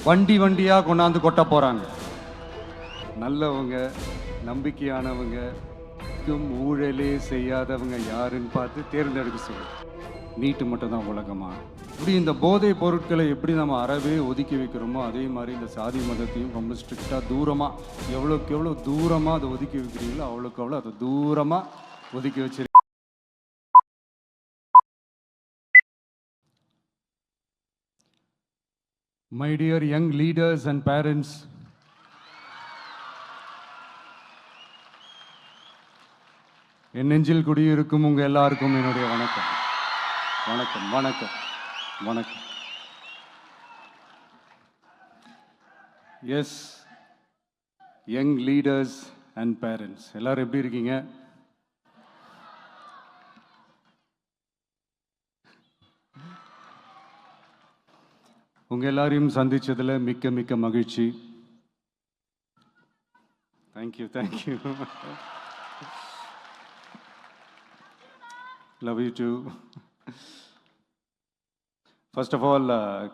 வண்டி வண்டியாக கொண்டாந்து கொட்ட போகிறாங்க. நல்லவங்க, நம்பிக்கையானவங்க, ஊழலே செய்யாதவங்க யாருன்னு பார்த்து தேர்ந்தெடுக்க சொல்லு. நீட்டு மட்டும் தான் உலகமா? இப்படி இந்த போதை பொருட்களை எப்படி நம்ம அறவே ஒதுக்கி வைக்கிறோமோ அதே மாதிரி இந்த சாதி மதத்தையும் ரொம்ப ஸ்ட்ரிக்டாக தூரமாக எவ்வளோக்கு எவ்வளோ தூரமாக அதை ஒதுக்கி வைக்கிறீங்களோ அவ்வளோக்கு அவ்வளோ அதை தூரமாக ஒதுக்கி வச்சிரு. My dear young leaders and parents, என் நெஞ்சில் குடியிருக்கும் உங்க எல்லாருக்கும் என்னுடைய வணக்கம். வணக்கம் வணக்கம் வணக்கம். Yes, young leaders and parents எல்லாரும் எப்படி இருக்கீங்க? உங்க எல்லாரையும் சந்திச்சதுல மிக்க மிக்க மகிழ்ச்சி. Thank you thank you. Love you too. First of all,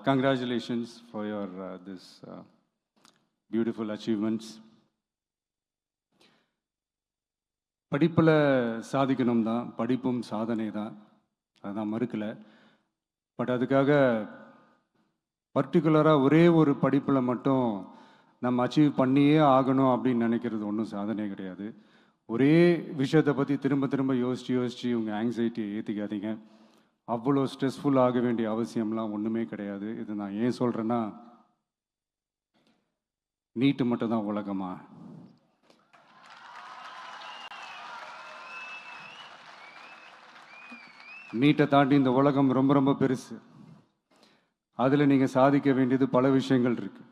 congratulations for your this beautiful achievements. படிப்பில் சாதிக்கணும் தான், படிப்பும் சாதனை தான், அதான் மறுக்கலை. பட் அதுக்காக பர்டிகுலராக ஒரே ஒரு படிப்பில் மட்டும் நம்ம அச்சீவ் பண்ணியே ஆகணும் அப்படின்னு நினைக்கிறது ஒன்றும் சாதனை கிடையாது. ஒரே விஷயத்தை பற்றி திரும்ப திரும்ப யோசித்து உங்கள் ஆங்ஸைட்டியை ஏற்றிக்காதீங்க. அவ்வளோ ஸ்ட்ரெஸ்ஃபுல் ஆக வேண்டிய அவசியம்லாம் ஒன்றுமே கிடையாது. இது நான் ஏன் சொல்கிறேன்னா, நீட்டு மட்டும் தான் உலகமா? நீட்டை தாண்டி இந்த உலகம் ரொம்ப ரொம்ப பெருசு. அதில் நீங்கள் சாதிக்க வேண்டியது பல விஷயங்கள் இருக்குது.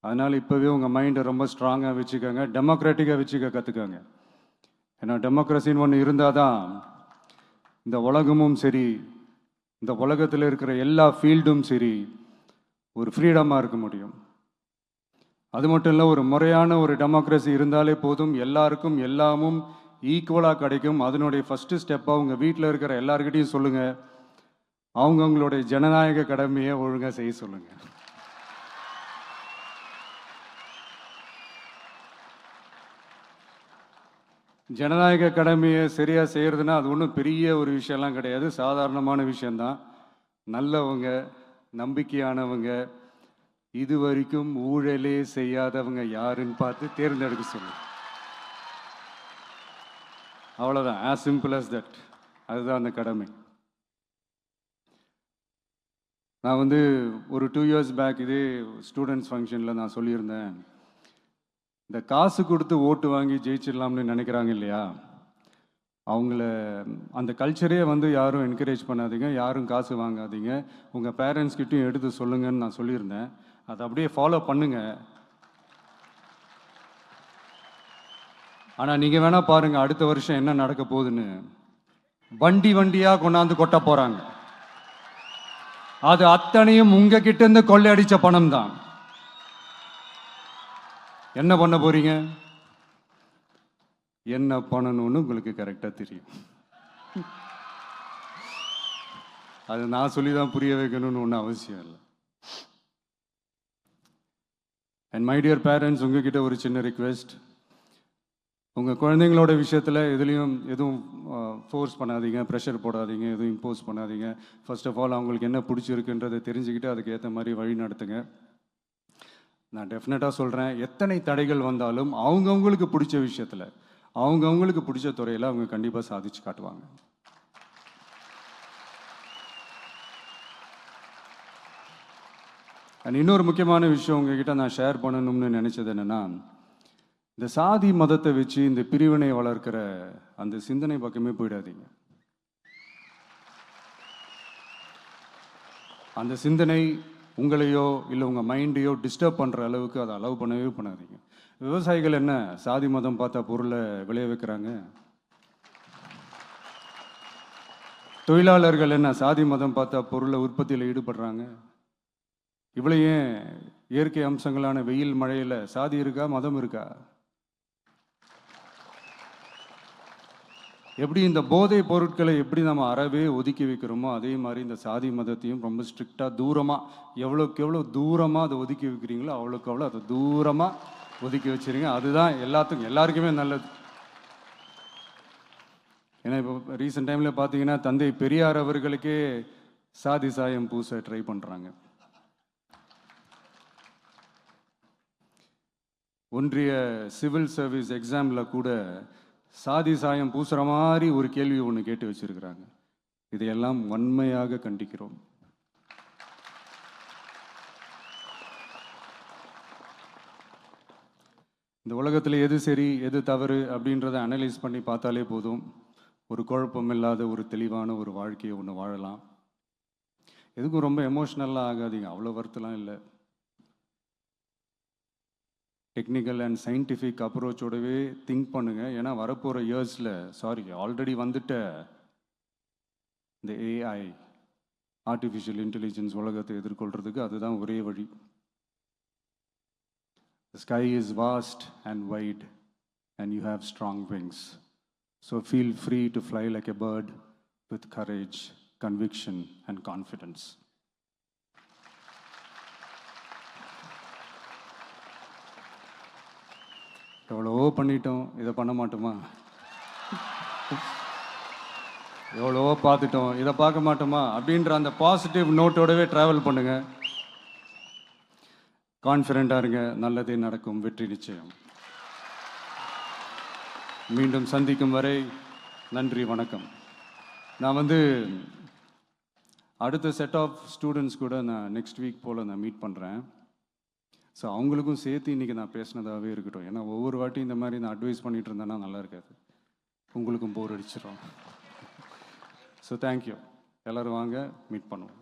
அதனால் இப்போவே உங்கள் மைண்டை ரொம்ப ஸ்ட்ராங்காக வச்சுக்கோங்க, டெமோக்ராட்டிக்காக வச்சுக்க கற்றுக்கோங்க. ஏன்னா டெமோக்ரஸின்னு ஒன்று இருந்தால் தான் இந்த உலகமும் சரி, இந்த உலகத்தில் இருக்கிற எல்லா ஃபீல்டும் சரி, ஒரு ஃப்ரீடமாக இருக்க முடியும். அது மட்டும் இல்லை, ஒரு முறையான ஒரு டெமோக்ரஸி இருந்தாலே போதும், எல்லாருக்கும் எல்லாமும் ஈக்குவலாக கிடைக்கும். அதனுடைய ஃபஸ்ட்டு ஸ்டெப்பாக உங்கள் வீட்டில் இருக்கிற எல்லாருக்கிட்டையும் சொல்லுங்கள், அவங்கவுங்களுடைய ஜனநாயக கடமையை ஒழுங்காக செய்ய சொல்லுங்கள். ஜனநாயக கடமையை சரியாக செய்கிறதுனா அது ஒன்றும் பெரிய ஒரு விஷயம்லாம் கிடையாது, சாதாரணமான விஷயந்தான். நல்லவங்க, நம்பிக்கையானவங்க, இது வரைக்கும் ஊழலே செய்யாதவங்க யாருன்னு பார்த்து தேர்ந்தெடுக்க சொல்லுங்கள். அவ்வளோதான், ஆஸ் சிம்பிள் அஸ் தட். அதுதான் அந்த கடமை. நான் ஒரு 2 years பேக் இதே ஸ்டூடெண்ட்ஸ் ஃபங்க்ஷனில் நான் சொல்லியிருந்தேன், இந்த காசு கொடுத்து ஓட்டு வாங்கி ஜெயிச்சிடலாம்னு நினைக்கிறாங்க இல்லையா, அவங்கள அந்த கல்ச்சரே யாரும் என்கரேஜ் பண்ணாதீங்க, யாரும் காசு வாங்காதீங்க, உங்கள் பேரண்ட்ஸ்கிட்டையும் எடுத்து சொல்லுங்கன்னு நான் சொல்லியிருந்தேன். அதை அப்படியே ஃபாலோ பண்ணுங்க. ஆனால் நீங்கள் வேணால் பாருங்கள், அடுத்த வருஷம் என்ன நடக்க போகுதுன்னு. வண்டி வண்டியாக கொண்டாந்து கொட்ட போகிறாங்க. அது அத்தனையும் உங்ககிட்ட இருந்து கொள்ளையடிச்ச பணம் தான். என்ன பண்ண போறீங்க? என்ன பண்ணணும்னு உங்களுக்கு கரெக்டாக தெரியும். அது நான் சொல்லி தான் புரிய வைக்கணும்னு ஒன்றும் அவசியம் இல்லை. அண்ட் மை டியர் பேரண்ட்ஸ், உங்ககிட்ட ஒரு சின்ன ரிக்வெஸ்ட். உங்கள் குழந்தைங்களோட விஷயத்தில் எதுவும் ஃபோர்ஸ் பண்ணாதீங்க, ப்ரெஷர் போடாதீங்க, எதுவும் இம்போஸ் பண்ணாதீங்க. ஃபர்ஸ்ட் ஆஃப் ஆல் அவங்களுக்கு என்ன பிடிச்சிருக்குன்றதை தெரிஞ்சுக்கிட்டு அதுக்கு ஏற்ற மாதிரி வழி நடத்துங்க. நான் டெஃபினட்டாக சொல்கிறேன், எத்தனை தடைகள் வந்தாலும் அவங்கவுங்களுக்கு பிடிச்ச விஷயத்தில், அவங்கவுங்களுக்கு பிடிச்ச துறையில் அவங்க கண்டிப்பாக சாதிச்சு காட்டுவாங்க. அண்ட் இன்னொரு முக்கியமான விஷயம் உங்ககிட்ட நான் ஷேர் பண்ணணும்னு நினச்சது என்னென்னா, இந்த சாதி மதத்தை வச்சு இந்த பிரிவினை வளர்க்கிற அந்த சிந்தனை பக்கமே போயிடாதீங்க. அந்த சிந்தனை உங்களையோ இல்லை உங்கள் மைண்டையோ டிஸ்டர்ப் பண்ணுற அளவுக்கு அதை அலோவ் பண்ணவே பண்ணாதீங்க. விவசாயிகள் என்ன சாதி மதம் பார்த்தா பொருளை விளைய வைக்கிறாங்க? தொழிலாளர்கள் என்ன சாதி மதம் பார்த்தா பொருளை உற்பத்தியில் ஈடுபடுறாங்க? இவ்வளோ ஏன் இயற்கை அம்சங்களான வெயில் மழையில் சாதி இருக்கா, மதம் இருக்கா? எப்படி இந்த போதை பொருட்களை எப்படி நம்ம அறவே ஒதுக்கி வைக்கிறோமோ அதே மாதிரி இந்த சாதி மதத்தையும் ரொம்ப ஸ்ட்ரிக்டாக தூரமாக எவ்வளோக்கு எவ்வளோ தூரமாக அதை ஒதுக்கி வைக்கிறீங்களோ அவ்வளோக்கு அவ்வளோ அதை தூரமாக ஒதுக்கி வச்சிருங்க. அதுதான் எல்லாருக்குமே நல்லது. ஏன்னா இப்போ ரீசெண்ட் டைமில் பார்த்தீங்கன்னா தந்தை பெரியார் அவர்களுக்கே சாதி சாயம் பூச ட்ரை பண்ணுறாங்க. ஒன்றிய சிவில் சர்வீஸ் எக்ஸாமில் கூட சாதி சாயம் பூசுகிற மாதிரி ஒரு கேள்வி ஒன்று கேட்டு வச்சிருக்கிறாங்க. இதையெல்லாம் வன்மையாக கண்டிக்கிறோம். இந்த உலகத்தில் எது சரி எது தவறு அப்படின்றத அனலைஸ் பண்ணி பார்த்தாலே போதும். ஒரு குழப்பம் இல்லாத ஒரு தெளிவான ஒரு வாழ்க்கையை ஒன்று வாழலாம். எதுக்கும் ரொம்ப எமோஷ்னலாக ஆகாதீங்க, அவ்வளோ வருத்தலாம் இல்லை. டெக்னிக்கல் அண்ட் சயின்டிஃபிக் அப்ரோச்சோடவே திங்க் பண்ணுங்கள். ஏன்னா வரப்போகிற இயர்ஸில் ஆல்ரெடி வந்துட்ட இந்த ஏஐ ஆர்டிஃபிஷியல் இன்டெலிஜென்ஸ் உலகத்தை எதிர்கொள்கிறதுக்கு அதுதான் ஒரே வழி. The sky is vast and wide and you have strong wings. So feel free to fly like a bird with courage, conviction and confidence. எவ்வளவோ பண்ணிட்டோம், இதை பண்ண மாட்டோமா? எவ்வளவோ பார்த்துட்டோம், இதை பார்க்க மாட்டோமா அப்படின்ற அந்த பாசிட்டிவ் நோட்டோடவே ட்ராவல் பண்ணுங்க. கான்ஃபிடென்ட்டாக இருங்க, நல்லதே நடக்கும், வெற்றி நிச்சயம். மீண்டும் சந்திக்கும் வரை நன்றி, வணக்கம். நான் அடுத்த செட் ஆஃப் ஸ்டூடெண்ட்ஸ் கூட நான் நெக்ஸ்ட் வீக் போல் நான் மீட் பண்ணுறேன். ஸோ அவங்களுக்கும் சேர்த்து இன்றைக்கி நான் பேசினதாகவே இருக்கட்டும். ஏன்னா ஒவ்வொரு வாட்டி இந்த மாதிரி நான் அட்வைஸ் பண்ணிகிட்டு இருந்தேன்னா நல்லா இருக்காது, உங்களுக்கும் போர் அடிச்சிடும். So thank you. எல்லோரும் வாங்க, மீட் பண்ணுவோம்.